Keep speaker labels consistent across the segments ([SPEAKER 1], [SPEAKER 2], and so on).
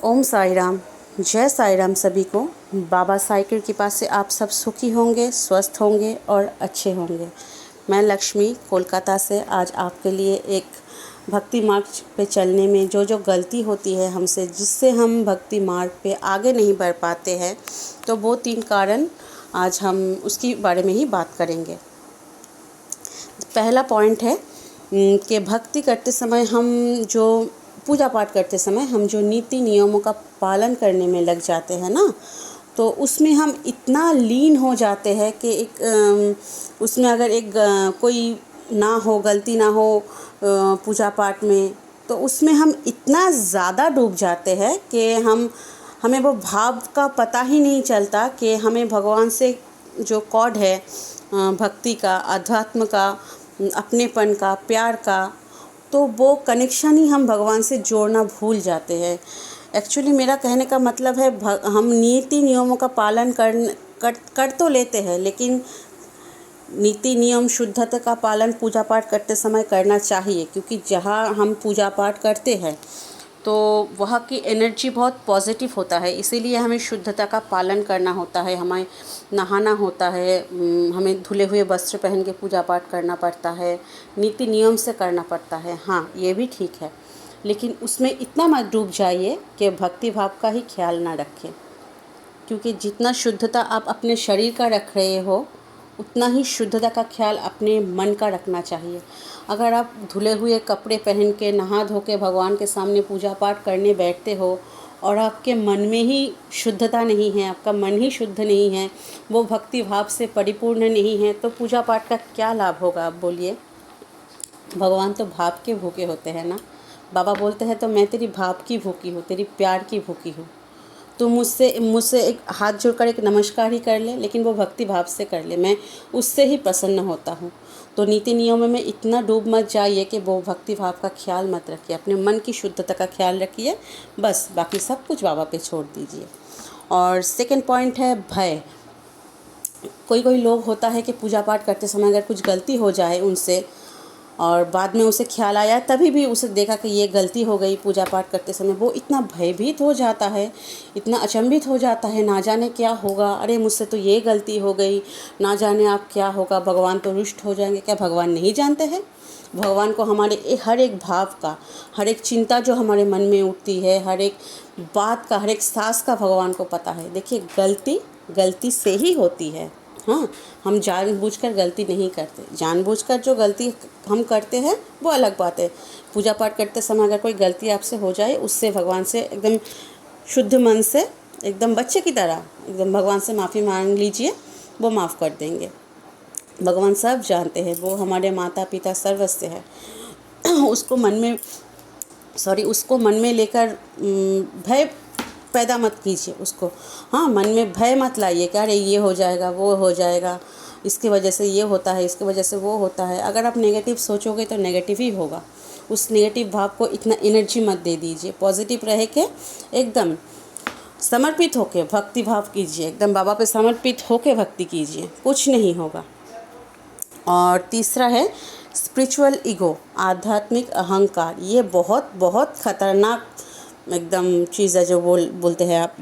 [SPEAKER 1] ओम साई राम। जय साई राम सभी को। बाबा साई की कृपा से आप सब सुखी होंगे, स्वस्थ होंगे और अच्छे होंगे। मैं लक्ष्मी कोलकाता से आज आपके लिए एक भक्ति मार्ग पे चलने में जो गलती होती है हमसे, जिससे हम भक्ति मार्ग पे आगे नहीं बढ़ पाते हैं, तो वो 3 कारण आज हम उसके बारे में ही बात करेंगे। पहला पॉइंट है कि भक्ति करते समय पूजा पाठ करते समय हम जो नीति नियमों का पालन करने में लग जाते हैं ना, तो उसमें हम इतना लीन हो जाते हैं कि उसमें अगर कोई ना हो, गलती ना हो पूजा पाठ में, तो उसमें हम इतना ज़्यादा डूब जाते हैं कि हमें वो भाव का पता ही नहीं चलता कि हमें भगवान से जो कॉर्ड है भक्ति का, अध्यात्म का, अपनेपन का, प्यार का, तो वो कनेक्शन ही हम भगवान से जोड़ना भूल जाते हैं। एक्चुअली मेरा कहने का मतलब है हम नीति नियमों का पालन कर तो लेते हैं, लेकिन नीति नियम शुद्धता का पालन पूजा पाठ करते समय करना चाहिए, क्योंकि जहाँ हम पूजा पाठ करते हैं तो वहाँ की एनर्जी बहुत पॉजिटिव होता है। इसीलिए हमें शुद्धता का पालन करना होता है, हमें नहाना होता है, हमें धुले हुए वस्त्र पहन के पूजा पाठ करना पड़ता है, नीति नियम से करना पड़ता है। हाँ, ये भी ठीक है, लेकिन उसमें इतना मत डूब जाइए कि भक्ति भाव का ही ख्याल ना रखें, क्योंकि जितना शुद्धता आप अपने शरीर का रख रहे हो, उतना ही शुद्धता का ख्याल अपने मन का रखना चाहिए। अगर आप धुले हुए कपड़े पहन के, नहा धो के भगवान के सामने पूजा पाठ करने बैठते हो और आपके मन में ही शुद्धता नहीं है, आपका मन ही शुद्ध नहीं है, वो भक्ति भाव से परिपूर्ण नहीं है, तो पूजा पाठ का क्या लाभ होगा आप बोलिए। भगवान तो भाव के भूखे होते हैं ना। बाबा बोलते हैं तो मैं तेरी भाव की भूखी हूँ, तेरी प्यार की भूखी हूँ। तो मुझसे एक हाथ जोड़कर एक नमस्कार ही कर ले, लेकिन वो भक्ति भाव से कर ले, मैं उससे ही प्रसन्न होता हूँ। तो नीति नियमों में इतना डूब मत जाइए कि वो भक्ति भाव का ख्याल मत रखिए, अपने मन की शुद्धता का ख्याल रखिए, बस बाकी सब कुछ बाबा पे छोड़ दीजिए। और सेकंड पॉइंट है भय। कोई लोग होता है कि पूजा पाठ करते समय अगर कुछ गलती हो जाए उनसे और बाद में उसे ख्याल आया, तभी भी उसे देखा कि ये गलती हो गई पूजा पाठ करते समय, वो इतना भयभीत हो जाता है, इतना अचंभित हो जाता है, ना जाने क्या होगा, अरे मुझसे तो ये गलती हो गई, ना जाने आप क्या होगा, भगवान तो रुष्ट हो जाएंगे। क्या भगवान नहीं जानते हैं? भगवान को हमारे हर एक भाव का, हर एक चिंता जो हमारे मन में उठती है, हर एक बात का, हर एक सांस का भगवान को पता है। देखिए, गलती से ही होती है। हाँ, हम जानबूझकर गलती नहीं करते। जानबूझकर जो गलती हम करते हैं वो अलग बात है। पूजा पाठ करते समय अगर कोई गलती आपसे हो जाए, उससे भगवान से एकदम शुद्ध मन से, एकदम बच्चे की तरह एकदम भगवान से माफ़ी मांग लीजिए, वो माफ़ कर देंगे। भगवान सब जानते हैं, वो हमारे माता पिता सर्वस्व है। उसको मन में लेकर भय पैदा मत कीजिए उसको। हाँ, मन में भय मत लाइए कि अरे ये हो जाएगा, वो हो जाएगा, इसकी वजह से ये होता है, इसकी वजह से वो होता है। अगर आप नेगेटिव सोचोगे तो नेगेटिव ही होगा। उस नेगेटिव भाव को इतना एनर्जी मत दे दीजिए। पॉजिटिव रह के एकदम समर्पित होके भक्ति भाव कीजिए, एकदम बाबा पे समर्पित होके भक्ति कीजिए, कुछ नहीं होगा। और तीसरा है स्पिरिचुअल ईगो, आध्यात्मिक अहंकार। ये बहुत बहुत खतरनाक एकदम चीज़ है जो बोलते हैं आप,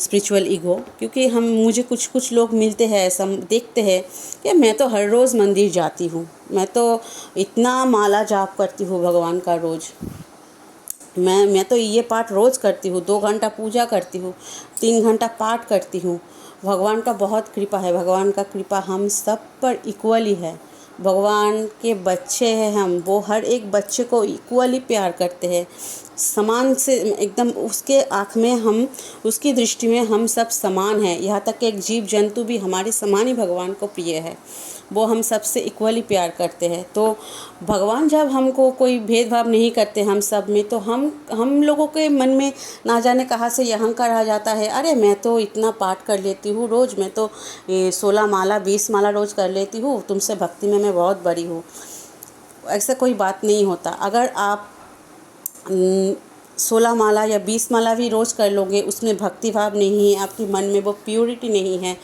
[SPEAKER 1] स्पिरिचुअल ईगो। क्योंकि मुझे कुछ लोग मिलते हैं, ऐसा देखते हैं कि मैं तो हर रोज़ मंदिर जाती हूँ, मैं तो इतना माला जाप करती हूँ भगवान का रोज़, मैं तो ये पाठ रोज़ करती हूँ, 2 घंटा पूजा करती हूँ, 3 घंटा पाठ करती हूँ। भगवान का बहुत कृपा है, भगवान का कृपा हम सब पर इक्वली है। भगवान के बच्चे हैं हम, वो हर एक बच्चे को इक्वली प्यार करते हैं, समान से एकदम। उसके आँख में हम, उसकी दृष्टि में हम सब समान हैं। यहाँ तक कि एक जीव जंतु भी हमारे समान ही भगवान को प्रिय है, वो हम सबसे इक्वली प्यार करते हैं। तो भगवान जब हमको कोई भेदभाव नहीं करते हम सब में, तो हम लोगों के मन में ना जाने कहाँ से यह अहंकार आ जाता है, अरे मैं तो इतना पाठ कर लेती हूँ रोज़, मैं तो 16 माला 20 माला रोज़ कर लेती हूँ, तुमसे भक्ति में मैं बहुत बड़ी हूँ। ऐसा कोई बात नहीं होता। अगर आप 16 माला या 20 माला भी रोज़ कर लोगे, उसमें भक्ति भाव नहीं है, आपके मन में वो प्योरिटी नहीं है,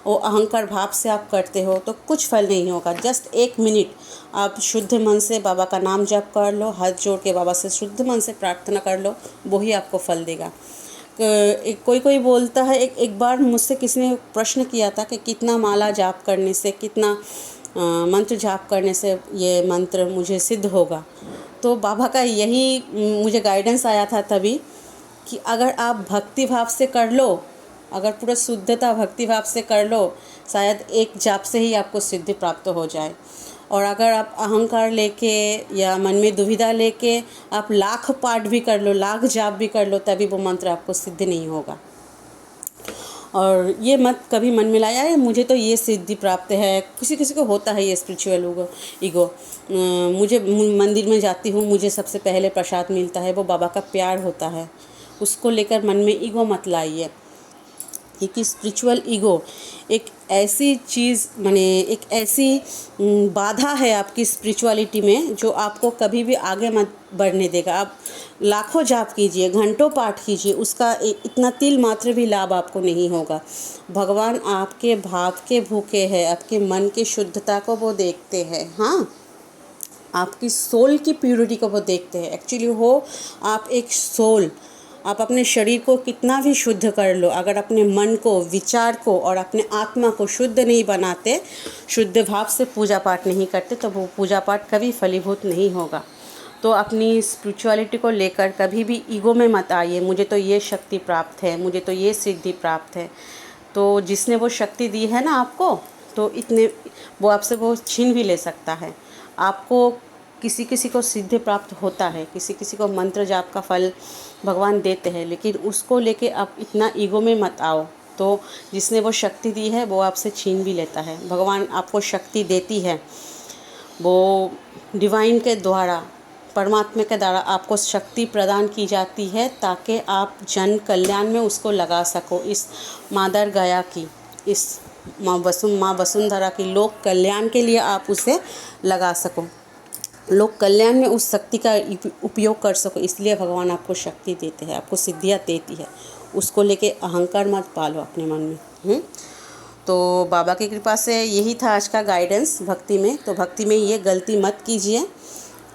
[SPEAKER 1] वो अहंकार भाव से आप करते हो, तो कुछ फल नहीं होगा। जस्ट 1 मिनट आप शुद्ध मन से बाबा का नाम जप कर लो, हाथ जोड़ के बाबा से शुद्ध मन से प्रार्थना कर लो, वही आपको फल देगा। कोई कोई बोलता है, एक बार मुझसे किसी ने प्रश्न किया था कि कितना माला जाप करने से, कितना मंत्र जाप करने से ये मंत्र मुझे सिद्ध होगा। तो बाबा का यही मुझे गाइडेंस आया था तभी कि अगर आप भक्ति भाव से कर लो, अगर पूरा शुद्धता भक्ति भाव से कर लो, शायद एक जाप से ही आपको सिद्धि प्राप्त हो जाए। और अगर आप अहंकार लेके या मन में दुविधा लेके आप लाख पाठ भी कर लो, लाख जाप भी कर लो, तभी वो मंत्र आपको सिद्ध नहीं होगा। और ये मत कभी मन में लाया है मुझे तो ये सिद्धि प्राप्त है। किसी किसी को होता है ये स्पिरिचुअल ईगो। मुझे मंदिर में जाती हूँ, मुझे सबसे पहले प्रसाद मिलता है, वो बाबा का प्यार होता है। उसको लेकर मन में ईगो मत लाइए, क्योंकि स्पिरिचुअल ईगो एक ऐसी चीज़, माने एक ऐसी बाधा है आपकी स्पिरिचुअलिटी में, जो आपको कभी भी आगे मत बढ़ने देगा। आप लाखों जाप कीजिए, घंटों पाठ कीजिए, उसका इतना तिल मात्र भी लाभ आपको नहीं होगा। भगवान आपके भाव के भूखे हैं, आपके मन की शुद्धता को वो देखते हैं। हाँ, आपकी सोल की प्यूरिटी को वो देखते हैं। एक्चुअली हो आप एक सोल, आप अपने शरीर को कितना भी शुद्ध कर लो, अगर अपने मन को, विचार को और अपने आत्मा को शुद्ध नहीं बनाते, शुद्ध भाव से पूजा पाठ नहीं करते, तो वो पूजा पाठ कभी फलीभूत नहीं होगा। तो अपनी स्पिरिचुअलिटी को लेकर कभी भी ईगो में मत आइए, मुझे तो ये शक्ति प्राप्त है, मुझे तो ये सिद्धि प्राप्त है। तो जिसने वो शक्ति दी है ना आपको, तो इतने वो आपसे वो छीन भी ले सकता है। आपको किसी किसी को सिद्धि प्राप्त होता है, किसी किसी को मंत्र जाप का फल भगवान देते हैं, लेकिन उसको लेके आप इतना ईगो में मत आओ। तो जिसने वो शक्ति दी है वो आपसे छीन भी लेता है। भगवान आपको शक्ति देती है, वो डिवाइन के द्वारा, परमात्मा के द्वारा आपको शक्ति प्रदान की जाती है, ताकि आप जन कल्याण में उसको लगा सको। इस मादर गया की, इस माँ वसुंधरा की लोक कल्याण के लिए आप उसे लगा सको, लोक कल्याण में उस शक्ति का उपयोग कर सको। इसलिए भगवान आपको शक्ति देते हैं, आपको सिद्धियाँ देती है। उसको लेके अहंकार मत पालो अपने मन में। तो बाबा की कृपा से यही था आज का गाइडेंस भक्ति में। तो भक्ति में ये गलती मत कीजिए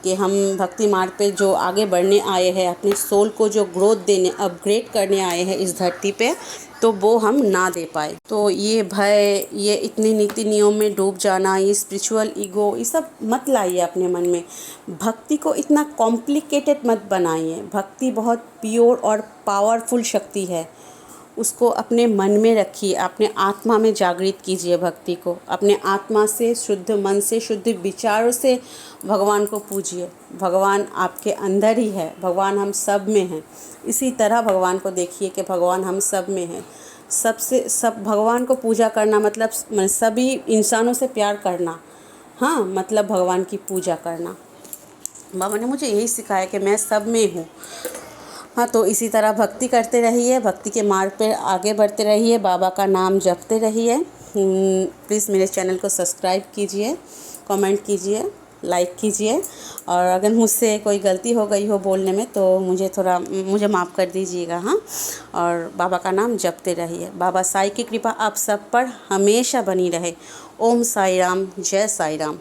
[SPEAKER 1] कि हम भक्ति मार्ग पे जो आगे बढ़ने आए हैं, अपने सोल को जो ग्रोथ देने, अपग्रेड करने आए हैं इस धरती पे, तो वो हम ना दे पाए। तो ये भय, ये इतने नीति नियम में डूब जाना, ये स्पिरिचुअल ईगो, ये सब मत लाइए अपने मन में। भक्ति को इतना कॉम्प्लिकेटेड मत बनाइए। भक्ति बहुत प्योर और पावरफुल शक्ति है, उसको अपने मन में रखिए, अपने आत्मा में जागृत कीजिए भक्ति को। अपने आत्मा से, शुद्ध मन से, शुद्ध विचारों से भगवान को पूजिए। भगवान आपके अंदर ही है, भगवान हम सब में हैं। इसी तरह भगवान को देखिए कि भगवान हम सब में हैं। सब भगवान को पूजा करना मतलब सभी इंसानों से प्यार करना, हाँ, मतलब भगवान की पूजा करना। बाबा ने मुझे यही सिखाया कि मैं सब में हूँ। हाँ, तो इसी तरह भक्ति करते रहिए, भक्ति के मार्ग पर आगे बढ़ते रहिए, बाबा का नाम जपते रहिए। प्लीज़ मेरे चैनल को सब्सक्राइब कीजिए, कमेंट कीजिए, लाइक कीजिए। और अगर मुझसे कोई गलती हो गई हो बोलने में तो मुझे माफ़ कर दीजिएगा। हाँ, और बाबा का नाम जपते रहिए। बाबा साईं की कृपा आप सब पर हमेशा बनी रहे। ओम साई राम, जय साई राम।